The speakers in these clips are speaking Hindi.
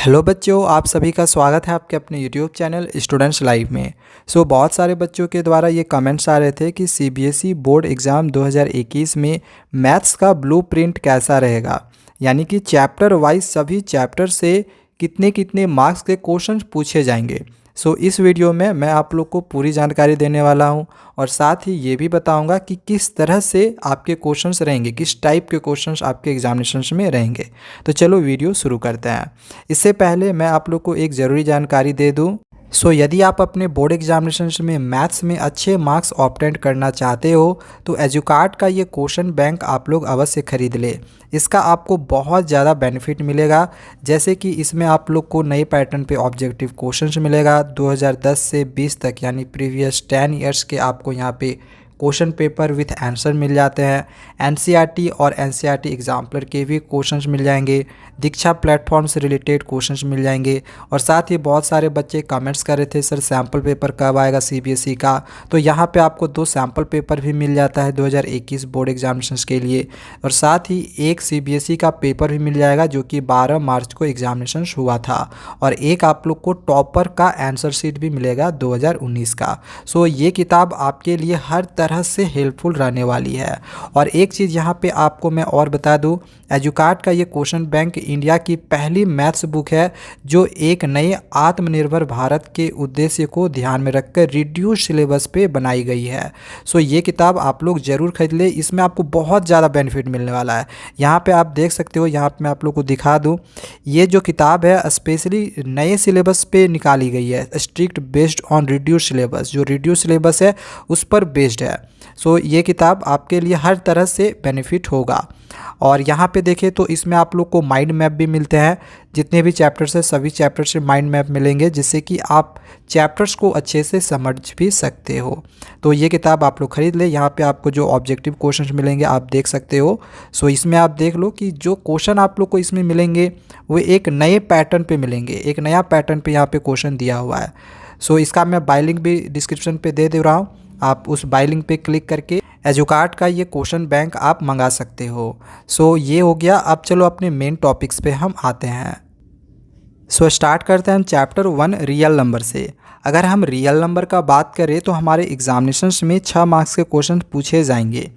हेलो बच्चों, आप सभी का स्वागत है आपके अपने यूट्यूब चैनल स्टूडेंट्स लाइव में। बहुत सारे बच्चों के द्वारा ये कमेंट्स आ रहे थे कि सीबीएसई बोर्ड एग्ज़ाम 2021 में मैथ्स का ब्लूप्रिंट कैसा रहेगा, यानी कि चैप्टर वाइज सभी चैप्टर से कितने कितने मार्क्स के क्वेश्चन पूछे जाएंगे। इस वीडियो में मैं आप लोग को पूरी जानकारी देने वाला हूं और साथ ही ये भी बताऊंगा कि किस तरह से आपके क्वेश्चंस रहेंगे, किस टाइप के क्वेश्चंस आपके एग्जामिनेशंस में रहेंगे। तो चलो वीडियो शुरू करते हैं। इससे पहले मैं आप लोग को एक ज़रूरी जानकारी दे दूं। यदि आप अपने बोर्ड एग्जामिनेशंस में मैथ्स में अच्छे मार्क्स ऑब्टेन करना चाहते हो तो एजुकार्ट का ये क्वेश्चन बैंक आप लोग अवश्य खरीद ले। इसका आपको बहुत ज़्यादा बेनिफिट मिलेगा, जैसे कि इसमें आप लोग को नए पैटर्न पे ऑब्जेक्टिव क्वेश्चंस मिलेगा 2010 से 20 तक, यानी प्रीवियस 10 ईयर्स के आपको यहाँ पे क्वेश्चन पेपर विथ आंसर मिल जाते हैं। एनसीईआरटी और एनसीईआरटी एग्जाम्पलर के भी क्वेश्चंस मिल जाएंगे, दीक्षा प्लेटफॉर्म से रिलेटेड क्वेश्चंस मिल जाएंगे। और साथ ही बहुत सारे बच्चे कमेंट्स कर रहे थे सर सैम्पल पेपर कब आएगा सीबीएसई का, तो यहाँ पे आपको 2 सैम्पल पेपर भी मिल जाता है 2021 बोर्ड एग्जामिनेशंस के लिए। और साथ ही एक सीबीएसई का पेपर भी मिल जाएगा जो कि 12 मार्च को एग्जामिनेशन हुआ था, और एक आप लोग को टॉपर का आंसर शीट भी मिलेगा 2019 का। ये किताब आपके लिए हर तरह से हेल्पफुल रहने वाली है। और एक चीज़ यहाँ पे आपको मैं और बता दूँ, एजुकार्ट का ये क्वेश्चन बैंक इंडिया की पहली मैथ्स बुक है जो एक नए आत्मनिर्भर भारत के उद्देश्य को ध्यान में रखकर रिड्यूस सिलेबस पे बनाई गई है। ये किताब आप लोग ज़रूर खरीद ले, इसमें आपको बहुत ज़्यादा बेनिफिट मिलने वाला है। यहाँ पे आप देख सकते हो, यहाँ पे मैं आप लोग को दिखा दूँ, ये जो किताब है स्पेशली नए सिलेबस पे निकाली गई है, strict based on reduce syllabus. जो रिड्यूस सिलेबस है उस पर बेस्ड है। ये किताब आपके लिए हर तरह से बेनिफिट होगा। और यहाँ पे देखें तो इसमें आप लोग को माइंड मैप भी मिलते हैं, जितने भी चैप्टर्स है सभी चैप्टर्स से माइंड मैप मिलेंगे, जिससे कि आप चैप्टर्स को अच्छे से समझ भी सकते हो। तो ये किताब आप लोग खरीद ले। यहाँ पे आपको जो ऑब्जेक्टिव क्वेश्चंस मिलेंगे आप देख सकते हो। इसमें आप देख लो कि जो क्वेश्चन आप लोग को इसमें मिलेंगे वो एक नए पैटर्न पे मिलेंगे, एक नया पैटर्न पे यहाँ पे क्वेश्चन दिया हुआ है। इसका मैं बाय लिंक भी डिस्क्रिप्शन पे दे रहा हूँ, आप उस बाय लिंक पे क्लिक करके एजुकार्ट का ये क्वेश्चन बैंक आप मंगा सकते हो। ये हो गया। अब चलो अपने मेन टॉपिक्स पे हम आते हैं। स्टार्ट करते हैं हम चैप्टर 1 रियल नंबर से। अगर हम रियल नंबर का बात करें तो हमारे एग्जामिनेशंस में 6 मार्क्स के क्वेश्चन पूछे जाएंगे,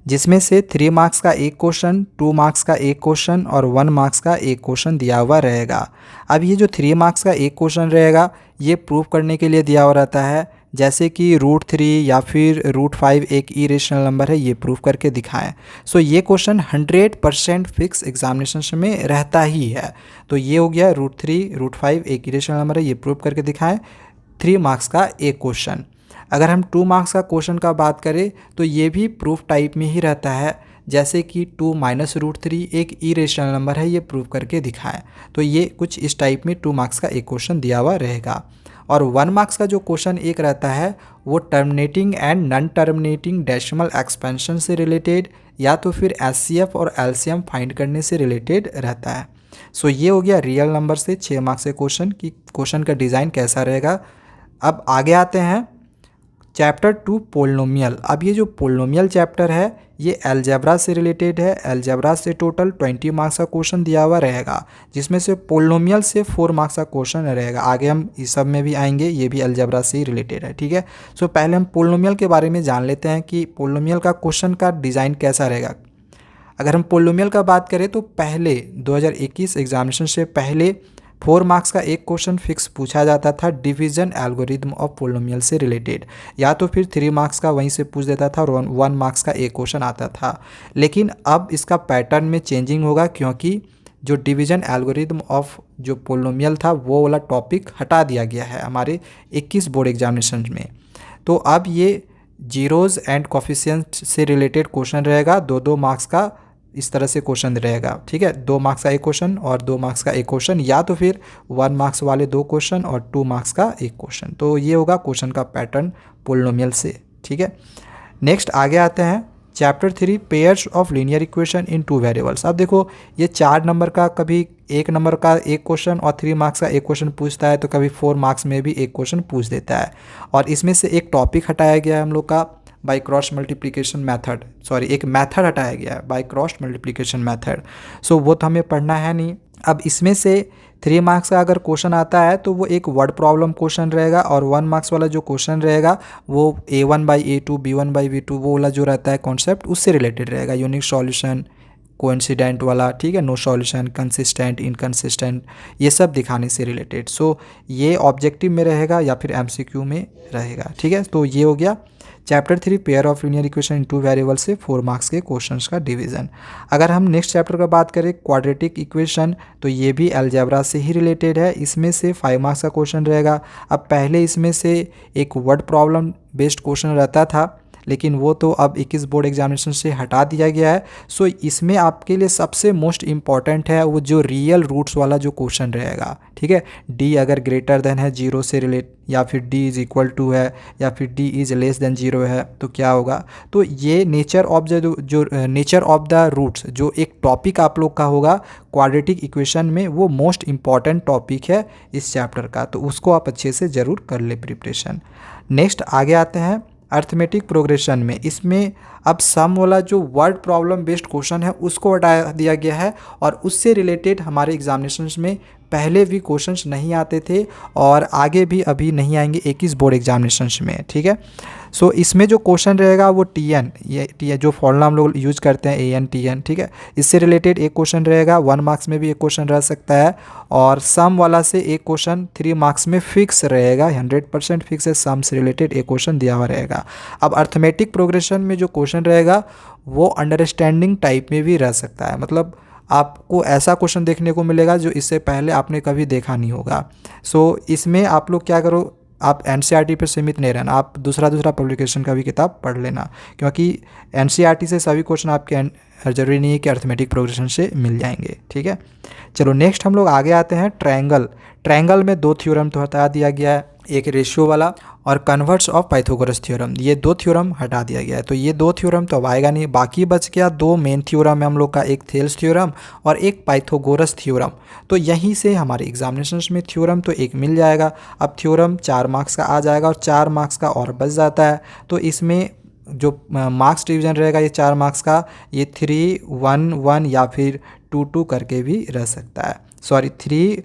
जिसमें से 3 मार्क्स का एक क्वेश्चन, 2 मार्क्स का एक क्वेश्चन और 1 मार्क्स का एक क्वेश्चन दिया हुआ रहेगा। अब ये जो 3 मार्क्स का एक क्वेश्चन रहेगा ये प्रूव करने के लिए दिया हुआ रहता है, जैसे कि √3 या फिर √5 एक इरेशनल नंबर है, ये प्रूव करके दिखाएं। ये क्वेश्चन 100% फिक्स एग्जामिनेशन में रहता ही है। तो ये हो गया √3 √5 एक इरेशनल नंबर है, ये प्रूव करके दिखाएं। 3 मार्क्स का एक क्वेश्चन। अगर हम 2 मार्क्स का क्वेश्चन का बात करें तो ये भी प्रूफ टाइप में ही रहता है, जैसे कि 2 - √3 एक इरेशनल नंबर है, ये प्रूव करके दिखाएं। तो ये कुछ इस टाइप में 2 मार्क्स का एक क्वेश्चन दिया हुआ रहेगा। और 1 मार्क्स का जो क्वेश्चन एक रहता है वो terminating and non terminating decimal expansion से रिलेटेड, या तो फिर एचसीएफ और एलसीएम फाइंड करने से रिलेटेड रहता है। ये हो गया रियल नंबर से 6 मार्क्स के क्वेश्चन की क्वेश्चन का डिज़ाइन कैसा रहेगा। अब आगे आते हैं चैप्टर 2 पोलिनोमियल। अब ये जो पोलिनोमियल चैप्टर है ये अलजेब्रा से रिलेटेड है। अलजेब्रा से टोटल 20 मार्क्स का क्वेश्चन दिया हुआ रहेगा, जिसमें से पोलिनोमियल से 4 मार्क्स का क्वेश्चन रहेगा। आगे हम इस सब में भी आएंगे, ये भी अलजेब्रा से ही रिलेटेड है, ठीक है। पहले हम पोलिनोमियल के बारे में जान लेते हैं कि पोलिनोमियल का क्वेश्चन का डिज़ाइन कैसा रहेगा। अगर हम पोलिनोमियल का बात करें तो पहले 2021 एग्जामिनेशन से पहले 4 मार्क्स का एक क्वेश्चन फिक्स पूछा जाता था डिवीजन एल्गोरिथम ऑफ पोलिनोमियल से रिलेटेड, या तो फिर 3 मार्क्स का वहीं से पूछ देता था और 1 मार्क्स का एक क्वेश्चन आता था। लेकिन अब इसका पैटर्न में चेंजिंग होगा, क्योंकि जो डिवीजन एल्गोरिथम ऑफ जो पोलिनोमियल था वो वाला टॉपिक हटा दिया गया है हमारे 21 बोर्ड एग्जामिनेशन में। तो अब ये जीरोज़ एंड कोफिशिएंट से रिलेटेड क्वेश्चन रहेगा, 2-2 मार्क्स का इस तरह से क्वेश्चन रहेगा, ठीक है। 2 मार्क्स का एक क्वेश्चन और 2 मार्क्स का एक क्वेश्चन, या तो फिर 1 मार्क्स वाले 2 क्वेश्चन और 2 मार्क्स का एक क्वेश्चन। तो ये होगा क्वेश्चन का पैटर्न पोलिनोमियल से, ठीक है। नेक्स्ट आगे आते हैं chapter 3 pairs of linear equation in 2 variables. अब देखो ये 4 नंबर का कभी 1 नंबर का एक क्वेश्चन और 3 मार्क्स का एक क्वेश्चन पूछता है, तो कभी 4 मार्क्स में भी एक क्वेश्चन पूछ देता है। और इसमें से एक टॉपिक हटाया गया है हम लोग का by cross multiplication method, sorry एक मेथड हटाया गया है बाय क्रॉस मल्टीप्लिकेशन मेथड। सो वो तो हमें पढ़ना है नहीं। अब इसमें से 3 मार्क्स का अगर क्वेश्चन आता है तो वो एक वर्ड प्रॉब्लम क्वेश्चन रहेगा, और 1 मार्क्स वाला जो क्वेश्चन रहेगा वो A1/A2 B1/B2 वो वाला जो रहता है कॉन्सेप्ट उससे रिलेटेड रहेगा। यूनिक सॉल्यूशन, कोइंसिडेंट वाला, ठीक है, नो सॉल्यूशन, कंसिस्टेंट, इनकंसिस्टेंट, ये सब दिखाने से रिलेटेड। सो ये ऑब्जेक्टिव में रहेगा या फिर MCQ में रहेगा, ठीक है। तो ये हो गया chapter 3 pair of linear equation in 2 variable से 4 मार्क्स के क्वेश्चंस का डिवीजन। अगर हम नेक्स्ट चैप्टर का बात करें क्वाड्रेटिक इक्वेशन, तो ये भी अलजेब्रा से ही रिलेटेड है। इसमें से 5 मार्क्स का क्वेश्चन रहेगा। अब पहले इसमें से एक वर्ड प्रॉब्लम बेस्ड क्वेश्चन रहता था, लेकिन वो तो अब 21 बोर्ड एग्जामिनेशन से हटा दिया गया है। सो इसमें आपके लिए सबसे मोस्ट इम्पॉर्टेंट है वो जो रियल रूट्स वाला जो क्वेश्चन रहेगा, ठीक है। डी अगर ग्रेटर देन है 0 से रिलेट, या फिर डी इज़ इक्वल टू है, या फिर डी इज़ लेस देन 0 है, तो क्या होगा। तो ये नेचर ऑफ जो नेचर ऑफ द रूट्स जो एक टॉपिक आप लोग का होगा क्वाड्रेटिक इक्वेशन में, वो मोस्ट इम्पॉर्टेंट टॉपिक है इस चैप्टर का, तो उसको आप अच्छे से ज़रूर कर ले प्रिपरेशन। नेक्स्ट आगे आते हैं अर्थमेटिक प्रोग्रेशन में। इसमें अब सम वाला जो वर्ड प्रॉब्लम बेस्ड क्वेश्चन है उसको हटा दिया गया है, और उससे रिलेटेड हमारे एग्जामिनेशंस में पहले भी क्वेश्चंस नहीं आते थे और आगे भी अभी नहीं आएंगे 21 बोर्ड एग्जामिनेशंस में, ठीक है। सो इसमें जो क्वेश्चन रहेगा वो TN, ये जो फॉर्मूला हम लोग यूज करते हैं AN TN, ठीक है, इससे रिलेटेड एक क्वेश्चन रहेगा। 1 मार्क्स में भी एक क्वेश्चन रह सकता है, और सम वाला से एक क्वेश्चन 3 मार्क्स में फिक्स रहेगा, 100% फिक्स है, सम से रिलेटेड एक क्वेश्चन दिया हुआ रहेगा। अब अर्थमेटिक प्रोग्रेशन में जो क्वेश्चन रहेगा वो अंडरस्टैंडिंग टाइप में भी रह सकता है, मतलब आपको ऐसा क्वेश्चन देखने को मिलेगा जो इससे पहले आपने कभी देखा नहीं होगा। सो इसमें आप लोग क्या करो, आप NCERT पे सीमित नहीं रहना, आप दूसरा पब्लिकेशन का भी किताब पढ़ लेना, क्योंकि NCERT से सभी क्वेश्चन आपके जरूरी नहीं है कि अर्थमेटिक प्रोग्रेशन से मिल जाएंगे, ठीक है। चलो नेक्स्ट हम लोग आगे आते हैं ट्रायंगल में 2 थ्योरम तो हटा दिया गया है, एक रेशियो वाला और कन्वर्स ऑफ पाइथागोरस थ्योरम, ये 2 थ्योरम हटा दिया गया है। तो ये 2 थ्योरम तो अब आएगा नहीं, बाकी बच गया 2 मेन थ्योरम है हम लोग का, एक थेल्स थ्योरम और एक पाइथागोरस थ्योरम। तो यहीं से हमारे एग्जामिनेशंस में थ्योरम तो एक मिल जाएगा। अब थ्योरम 4 मार्क्स का आ जाएगा और 4 मार्क्स का और बच जाता है। तो इसमें जो मार्क्स डिवीजन रहेगा ये 4 मार्क्स का, ये 3, 1, 1 या फिर 2, 2 करके भी रह सकता है, सॉरी 3,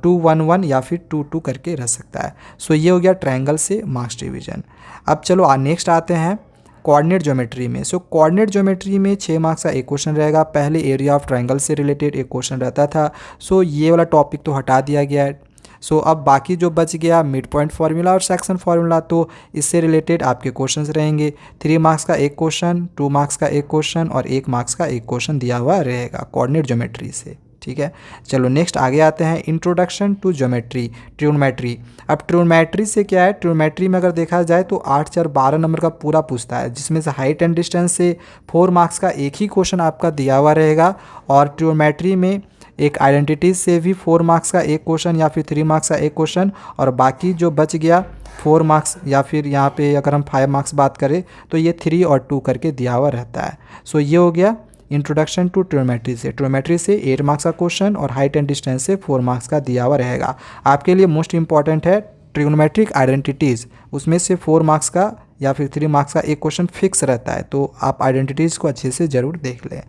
2, 1, 1 या फिर 2, 2 करके रह सकता है। सो ये हो गया ट्रायंगल से मार्क्स डिवीजन। अब चलो नेक्स्ट आते हैं कोऑर्डिनेट ज्योमेट्री में। सो कोऑर्डिनेट ज्योमेट्री में 6 मार्क्स का एक क्वेश्चन रहेगा। पहले एरिया ऑफ ट्रायंगल से रिलेटेड एक क्वेश्चन रहता था, सो ये वाला टॉपिक तो हटा दिया गया है। सो अब बाकी जो बच गया मिड पॉइंट फार्मूला और सेक्शन फार्मूला, तो इससे रिलेटेड आपके क्वेश्चंस रहेंगे। 3 मार्क्स का एक क्वेश्चन, 2 मार्क्स का एक क्वेश्चन और 1 मार्क्स का एक क्वेश्चन दिया हुआ रहेगा कोऑर्डिनेट ज्योमेट्री से, ठीक है। चलो नेक्स्ट आगे आते हैं इंट्रोडक्शन टू ज्योमेट्री, ट्रिग्नोमेट्री। अब ट्रिग्नोमेट्री से क्या है, ट्रिग्नोमेट्री में अगर देखा जाए तो 8, 4, 12 नंबर का पूरा पूछता है, जिसमें से हाइट एंड डिस्टेंस से 4 मार्क्स का एक ही क्वेश्चन आपका दिया हुआ रहेगा, और ट्रिग्नोमेट्री में एक आइडेंटिटीज से भी 4 मार्क्स का एक क्वेश्चन या फिर 3 मार्क्स का एक क्वेश्चन, और बाकी जो बच गया 4 मार्क्स या फिर यहाँ पे अगर हम 5 मार्क्स बात करें तो ये 3 और 2 करके दिया हुआ रहता है। सो ये हो गया इंट्रोडक्शन टू ट्रिग्नोमेट्री से 8 मार्क्स का क्वेश्चन और हाइट एंड डिस्टेंस से 4 मार्क्स का दिया हुआ रहेगा। आपके लिए मोस्ट इंपॉर्टेंट है ट्रिग्नोमेट्रिक आइडेंटिटीज़, उसमें से 4 मार्क्स का या फिर 3 मार्क्स का एक क्वेश्चन फिक्स रहता है, तो आप आइडेंटिटीज़ को अच्छे से ज़रूर देख लें।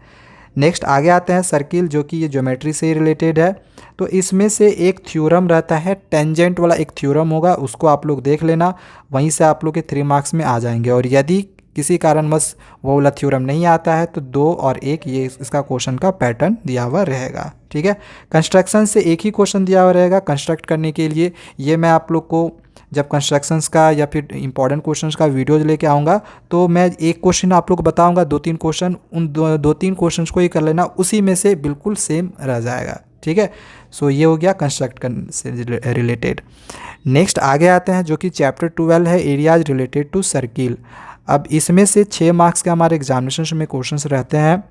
नेक्स्ट आगे आते हैं सर्किल, जो कि ये ज्योमेट्री से ही रिलेटेड है। तो इसमें से एक थ्योरम रहता है, टेंजेंट वाला एक थ्योरम होगा, उसको आप लोग देख लेना, वहीं से आप लोग के 3 मार्क्स में आ जाएंगे। और यदि किसी कारणवश वो वाला थ्योरम नहीं आता है तो 2 और 1 ये इसका क्वेश्चन का पैटर्न दिया हुआ रहेगा, ठीक है। कंस्ट्रक्शन से एक ही क्वेश्चन दिया हुआ रहेगा कंस्ट्रक्ट करने के लिए। ये मैं आप लोग को जब कंस्ट्रक्शंस का या फिर इंपॉर्टेंट क्वेश्चंस का वीडियोज लेके आऊँगा तो मैं एक क्वेश्चन आप लोग को बताऊँगा, 2-3 क्वेश्चन, उन 2-3 क्वेश्चंस को ही कर लेना, उसी में से बिल्कुल सेम रह जाएगा, ठीक है। सो ये हो गया कंस्ट्रक्ट करने से रिलेटेड। नेक्स्ट आगे आते हैं जो कि चैप्टर 12 है, एरियाज रिलेटेड टू सर्किल। अब इसमें से 6 मार्क्स के हमारे एग्जामिनेशन में क्वेश्चंस रहते हैं।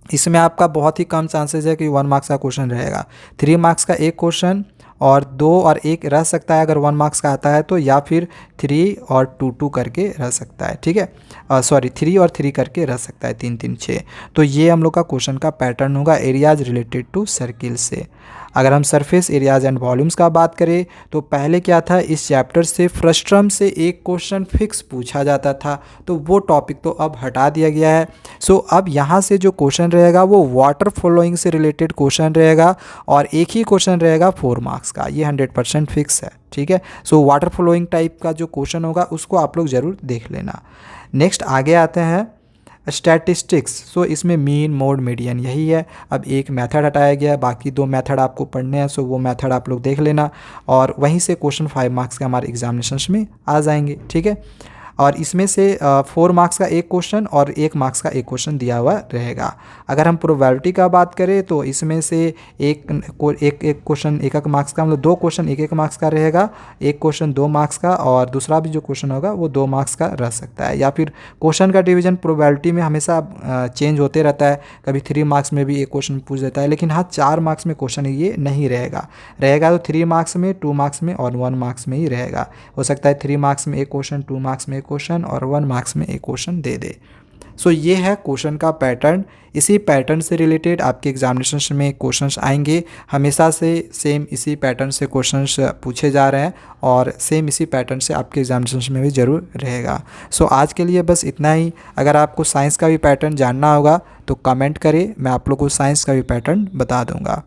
इसमें आपका बहुत ही कम चांसेस है कि 1 मार्क्स का क्वेश्चन रहेगा। 3 मार्क्स का एक क्वेश्चन और 2 और 1 रह सकता है अगर 1 मार्क्स का आता है तो, या फिर 3 और 2 करके रह सकता है, ठीक है। सॉरी 3 और 3 करके रह सकता है, 3, 3, 6। तो ये हम लोग का क्वेश्चन का पैटर्न होगा एरियाज रिलेटेड टू सर्किल से। अगर हम सरफेस एरियाज एंड वॉल्यूम्स का बात करें तो पहले क्या था, इस चैप्टर से फ्रस्ट्रम से एक क्वेश्चन फिक्स पूछा जाता था, तो वो टॉपिक तो अब हटा दिया गया है। सो अब यहाँ से जो क्वेश्चन रहेगा वो वाटर फ्लोइंग से रिलेटेड क्वेश्चन रहेगा और एक ही क्वेश्चन रहेगा 4 मार्क्स का, ये 100% फिक्स है। ठीक है, सो वाटर फ्लोइंग टाइप का जो क्वेश्चन होगा उसको आप लोग ज़रूर देख लेना। नेक्स्ट आगे आते हैं स्टैटिस्टिक्स। सो इसमें मीन मोड मीडियन यही है। अब एक मेथड हटाया गया है, बाकी 2 मेथड आपको पढ़ने हैं, सो वो मेथड आप लोग देख लेना और वहीं से क्वेश्चन 5 मार्क्स के हमारे एग्जामिनेशंस में आ जाएंगे। ठीक है, और इसमें से 4 मार्क्स का एक क्वेश्चन और 1 मार्क्स का एक क्वेश्चन दिया हुआ रहेगा। अगर हम प्रोबेबिलिटी का बात करें तो इसमें से एक क्वेश्चन 1 मार्क्स का, मतलब 2 क्वेश्चन 1 मार्क्स का रहेगा, एक क्वेश्चन 2 मार्क्स का और दूसरा भी जो क्वेश्चन होगा वो 2 मार्क्स का रह सकता है। या फिर क्वेश्चन का डिवीजन प्रोबेबिलिटी में हमेशा चेंज होते रहता है, कभी 3 मार्क्स में भी एक क्वेश्चन पूछ देता है, लेकिन हाँ 4 मार्क्स में क्वेश्चन ये नहीं रहेगा। तो 3 मार्क्स में, 2 मार्क्स में और 1 मार्क्स में ही रहेगा। हो सकता है 3 मार्क्स में एक क्वेश्चन, 2 मार्क्स में एक क्वेश्चन और 1 मार्क्स में एक क्वेश्चन दे दे। सो ये है क्वेश्चन का पैटर्न। इसी पैटर्न से रिलेटेड आपके एग्जामिनेशन में क्वेश्चंस आएंगे, हमेशा से सेम इसी पैटर्न से क्वेश्चंस पूछे जा रहे हैं और सेम इसी पैटर्न से आपके एग्जामिनेशन में भी ज़रूर रहेगा। सो आज के लिए बस इतना ही। अगर आपको साइंस का भी पैटर्न जानना होगा तो कमेंट करें, मैं आप लोग को साइंस का भी पैटर्न बता दूंगा।